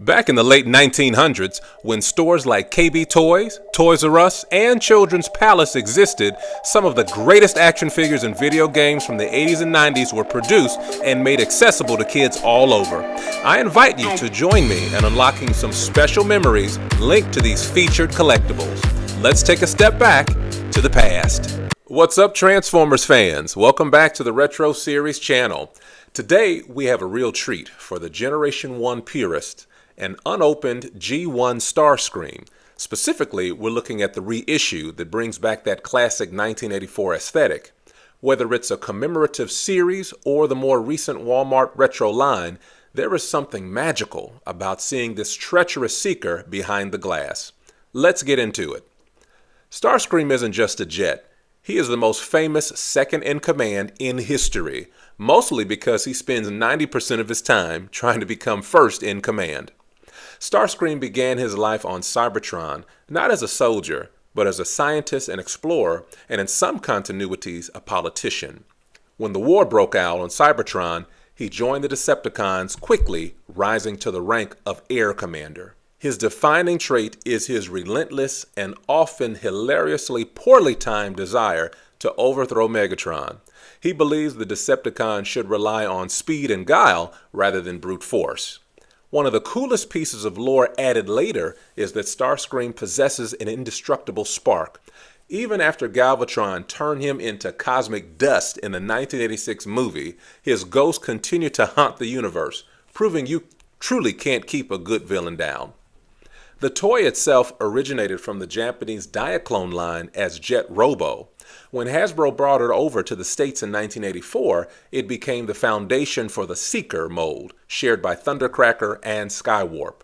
Back in the late 1900s, when stores like KB Toys, Toys R Us, and Children's Palace existed, some of the greatest action figures and video games from the 80s and 90s were produced and made accessible to kids all over. I invite you to join me in unlocking some special memories linked to these featured collectibles. Let's take a step back to the past. What's up, Transformers fans? Welcome back to the Retro Series channel. Today, we have a real treat for the Generation 1 purists. An unopened G1 Starscream. Specifically, we're looking at the reissue that brings back that classic 1984 aesthetic. Whether it's a commemorative series or the more recent Walmart retro line, there is something magical about seeing this treacherous seeker behind the glass. Let's get into it. Starscream isn't just a jet. He is the most famous second-in-command in history, mostly because he spends 90% of his time trying to become first in command. Starscream began his life on Cybertron, not as a soldier, but as a scientist and explorer, and in some continuities, a politician. When the war broke out on Cybertron, he joined the Decepticons, quickly rising to the rank of Air Commander. His defining trait is his relentless and often hilariously poorly timed desire to overthrow Megatron. He believes the Decepticons should rely on speed and guile rather than brute force. One of the coolest pieces of lore added later is that Starscream possesses an indestructible spark. Even after Galvatron turned him into cosmic dust in the 1986 movie, his ghost continued to haunt the universe, proving you truly can't keep a good villain down. The toy itself originated from the Japanese Diaclone line as Jet Robo. When Hasbro brought it over to the States in 1984, it became the foundation for the Seeker mold, shared by Thundercracker and Skywarp.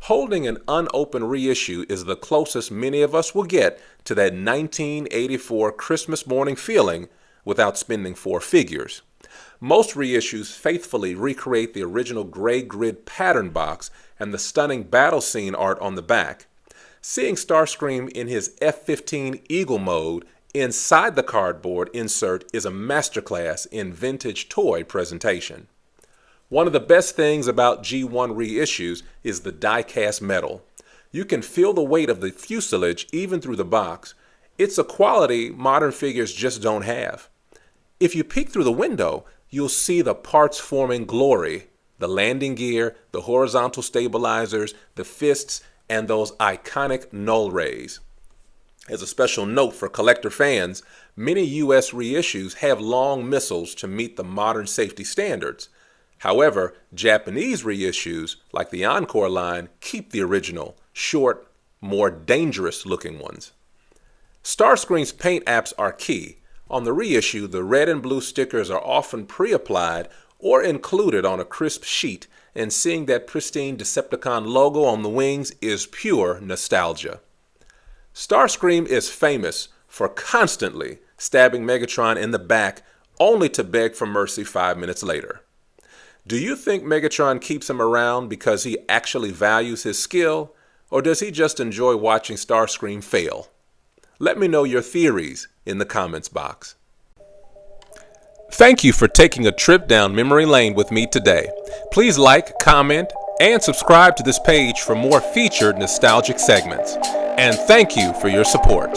Holding an unopened reissue is the closest many of us will get to that 1984 Christmas morning feeling without spending four figures. Most reissues faithfully recreate the original gray grid pattern box and the stunning battle scene art on the back. Seeing Starscream in his F-15 Eagle mode inside the cardboard insert is a masterclass in vintage toy presentation. One of the best things about G1 reissues is the die-cast metal. You can feel the weight of the fuselage even through the box. It's a quality modern figures just don't have. If you peek through the window, you'll see the parts forming glory. The landing gear, the horizontal stabilizers, the fists, and those iconic null rays. As a special note for collector fans, many U.S. reissues have long missiles to meet the modern safety standards. However, Japanese reissues, like the Encore line, keep the original, short, more dangerous-looking ones. Starscream's paint apps are key. On the reissue, the red and blue stickers are often pre-applied or included on a crisp sheet, and seeing that pristine Decepticon logo on the wings is pure nostalgia. Starscream is famous for constantly stabbing Megatron in the back, only to beg for mercy 5 minutes later. Do you think Megatron keeps him around because he actually values his skill, or does he just enjoy watching Starscream fail? Let me know your theories in the comments box. Thank you for taking a trip down memory lane with me today. Please like, comment, and subscribe to this page for more featured nostalgic segments. And thank you for your support.